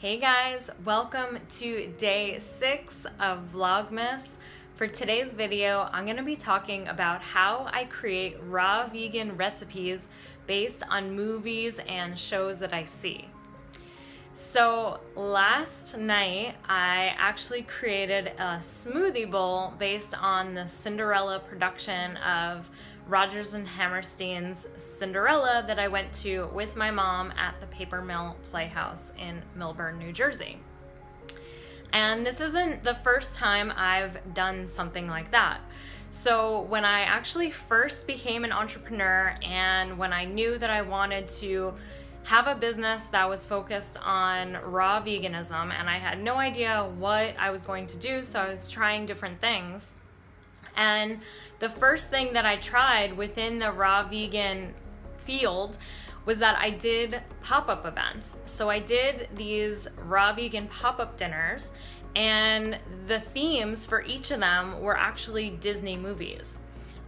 Hey guys, welcome to day 6 of Vlogmas. For today's video, I'm going to be talking about how I create raw vegan recipes based on movies and shows that I see. So last night, I actually created a smoothie bowl based on the Cinderella production of Rogers and Hammerstein's Cinderella that I went to with my mom at the Paper Mill Playhouse in Millburn, New Jersey. And this isn't the first time I've done something like that. So when I actually first became an entrepreneur and when I knew that I wanted to have a business that was focused on raw veganism and I had no idea what I was going to do, so I was trying different things. And the first thing that I tried within the raw vegan field was that I did pop-up events. So I did these raw vegan pop-up dinners, and the themes for each of them were actually Disney movies.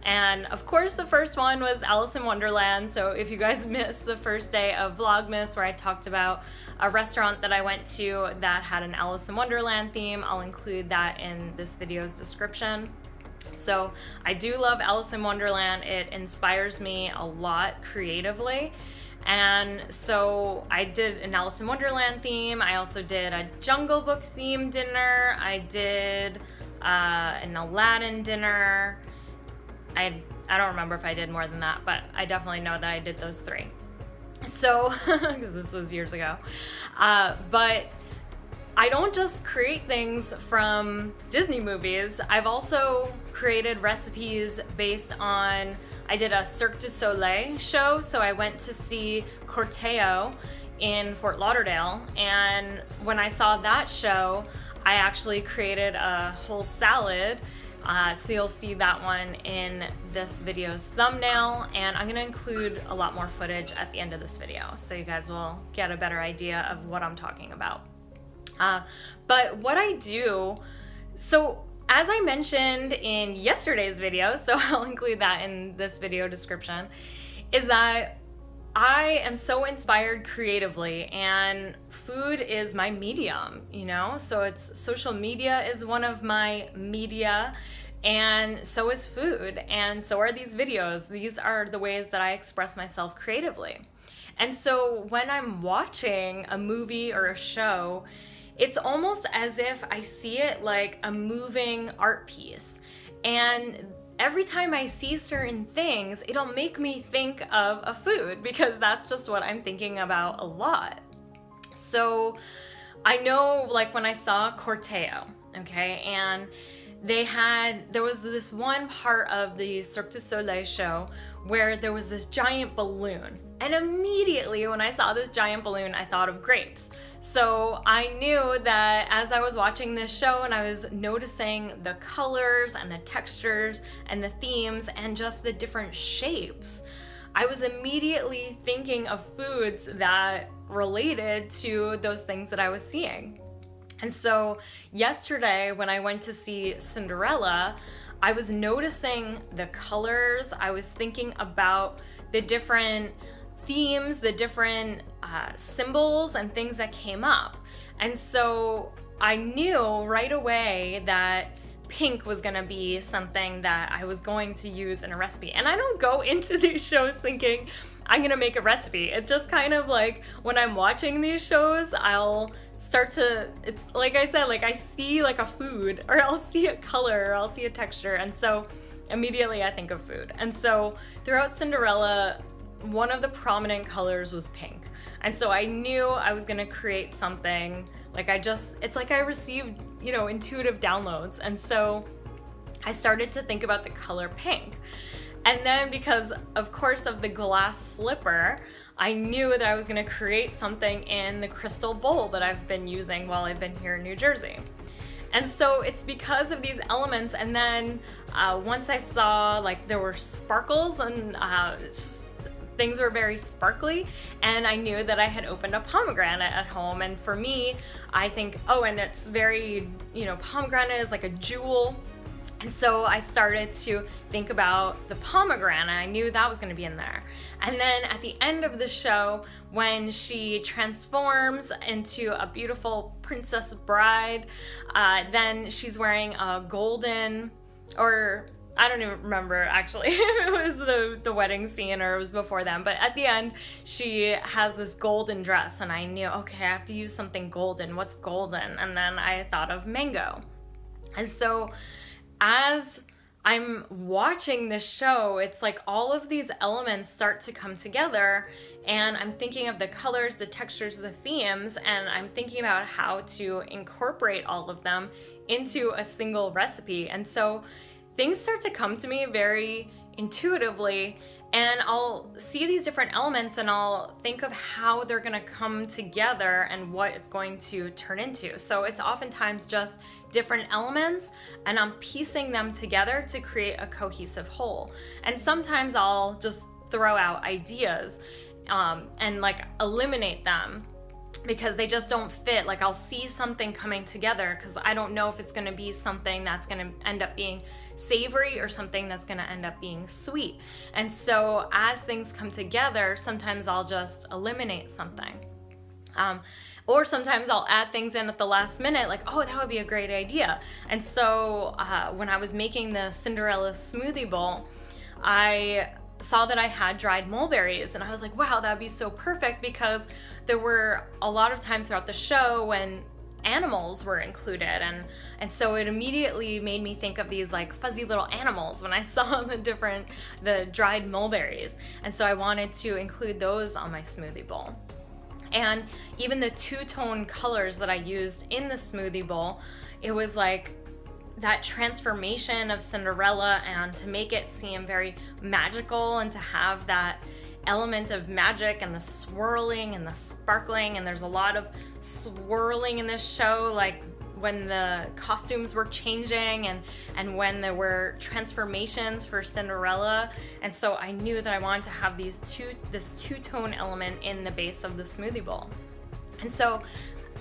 And of course the first one was Alice in Wonderland, so if you guys missed the first day of Vlogmas where I talked about a restaurant that I went to that had an Alice in Wonderland theme, I'll include that in this video's description. So I do love Alice in Wonderland. It inspires me a lot creatively. And so I did an Alice in Wonderland theme. I also did a Jungle Book theme dinner. I did an Aladdin dinner. I don't remember if I did more than that, but I definitely know that I did those 3. So, because this was years ago. But I don't just create things from Disney movies. I've also created recipes based on, I did a Cirque du Soleil show, so I went to see Corteo in Fort Lauderdale, and when I saw that show, I actually created a whole salad. So you'll see that one in this video's thumbnail, and I'm gonna include a lot more footage at the end of this video so you guys will get a better idea of what I'm talking about. But what I do, so as I mentioned in yesterday's video, so I'll include that in this video description, is that I am so inspired creatively and food is my medium, you know? So it's social media is one of my media, and so is food, and so are these videos. These are the ways that I express myself creatively. And so when I'm watching a movie or a show, it's almost as if I see it like a moving art piece. And every time I see certain things, it'll make me think of a food because that's just what I'm thinking about a lot. So I know, like when I saw Corteo, okay, and there was this one part of the Cirque du Soleil show where there was this giant balloon. And immediately when I saw this giant balloon, I thought of grapes. So I knew that as I was watching this show and I was noticing the colors and the textures and the themes and just the different shapes, I was immediately thinking of foods that related to those things that I was seeing. And so yesterday when I went to see Cinderella, I was noticing the colors. I was thinking about the different themes, the different symbols and things that came up. And so I knew right away that pink was gonna be something that I was going to use in a recipe. And I don't go into these shows thinking I'm gonna make a recipe. It's just kind of like when I'm watching these shows, I'll start to, it's like I said, like I see like a food, or I'll see a color, or I'll see a texture, and so immediately I think of food. And so throughout Cinderella, one of the prominent colors was pink. And so I knew I was gonna create something, like it's like I received, you know, intuitive downloads. And so I started to think about the color pink. And then because, of course, of the glass slipper, I knew that I was gonna create something in the crystal bowl that I've been using while I've been here in New Jersey. And so it's because of these elements, and then once I saw like there were sparkles and it's just, things were very sparkly, and I knew that I had opened a pomegranate at home, and for me, I think, oh, and it's very, you know, pomegranate is like a jewel. And so I started to think about the pomegranate. I knew that was gonna be in there. And then at the end of the show, when she transforms into a beautiful princess bride, then she's wearing a golden, or I don't even remember actually if it was the wedding scene or it was before then, but at the end she has this golden dress, and I knew, okay, I have to use something golden. What's golden? And then I thought of mango. And so as I'm watching this show, it's like all of these elements start to come together, and I'm thinking of the colors, the textures, the themes, and I'm thinking about how to incorporate all of them into a single recipe. And so things start to come to me very intuitively, and I'll see these different elements and I'll think of how they're gonna come together and what it's going to turn into. So it's oftentimes just different elements, and I'm piecing them together to create a cohesive whole. And sometimes I'll just throw out ideas and like eliminate them because they just don't fit. Like I'll see something coming together because I don't know if it's gonna be something that's gonna end up being savory or something that's gonna end up being sweet. And so as things come together, sometimes I'll just eliminate something. Or sometimes I'll add things in at the last minute, like, oh, that would be a great idea. And so when I was making the Cinderella smoothie bowl, I saw that I had dried mulberries, and I was like, wow, that'd be so perfect, because there were a lot of times throughout the show when animals were included, and so it immediately made me think of these like fuzzy little animals when I saw the dried mulberries. And so I wanted to include those on my smoothie bowl. And even the two-tone colors that I used in the smoothie bowl, it was like that transformation of Cinderella, and to make it seem very magical and to have that element of magic and the swirling and the sparkling. And there's a lot of swirling in this show, like when the costumes were changing and when there were transformations for Cinderella. And so I knew that I wanted to have this two-tone element in the base of the smoothie bowl. And so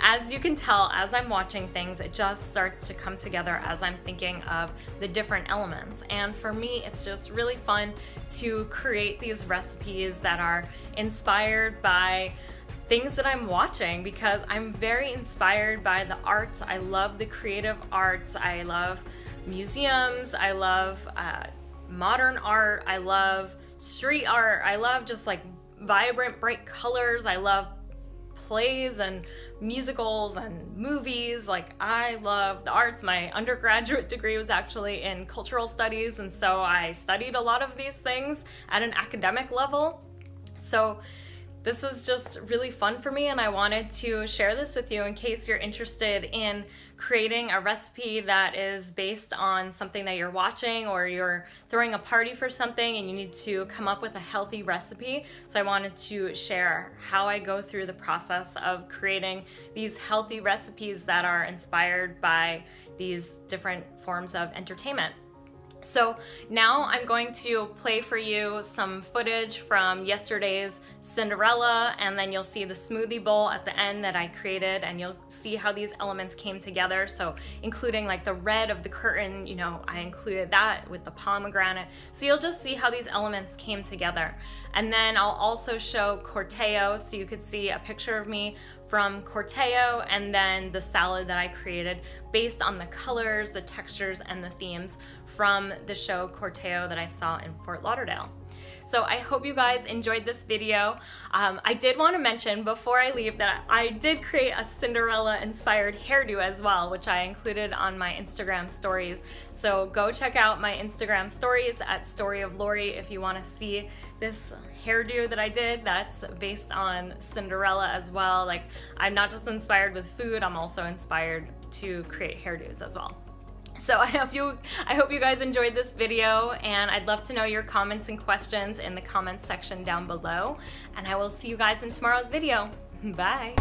as you can tell, as I'm watching things, it just starts to come together as I'm thinking of the different elements. And for me, it's just really fun to create these recipes that are inspired by things that I'm watching, because I'm very inspired by the arts. I love the creative arts. I love museums. I love modern art. I love street art. I love just like vibrant, bright colors. I love plays and musicals and movies. Like, I love the arts. My undergraduate degree was actually in cultural studies, and so I studied a lot of these things at an academic level. So this is just really fun for me, and I wanted to share this with you in case you're interested in creating a recipe that is based on something that you're watching, or you're throwing a party for something and you need to come up with a healthy recipe. So I wanted to share how I go through the process of creating these healthy recipes that are inspired by these different forms of entertainment. So now I'm going to play for you some footage from yesterday's Cinderella, and then you'll see the smoothie bowl at the end that I created, and you'll see how these elements came together. So including like the red of the curtain, you know, I included that with the pomegranate. So you'll just see how these elements came together. And then I'll also show Corteo, so you could see a picture of me from Corteo, and then the salad that I created based on the colors, the textures, and the themes from the show Corteo that I saw in Fort Lauderdale. So I hope you guys enjoyed this video. I did want to mention before I leave that I did create a Cinderella inspired hairdo as well, which I included on my Instagram stories. So go check out my Instagram stories at Story of Lori if you want to see this hairdo that I did that's based on Cinderella as well. Like, I'm not just inspired with food, I'm also inspired to create hairdos as well. So I hope you guys enjoyed this video, and I'd love to know your comments and questions in the comments section down below, and I will see you guys in tomorrow's video. Bye.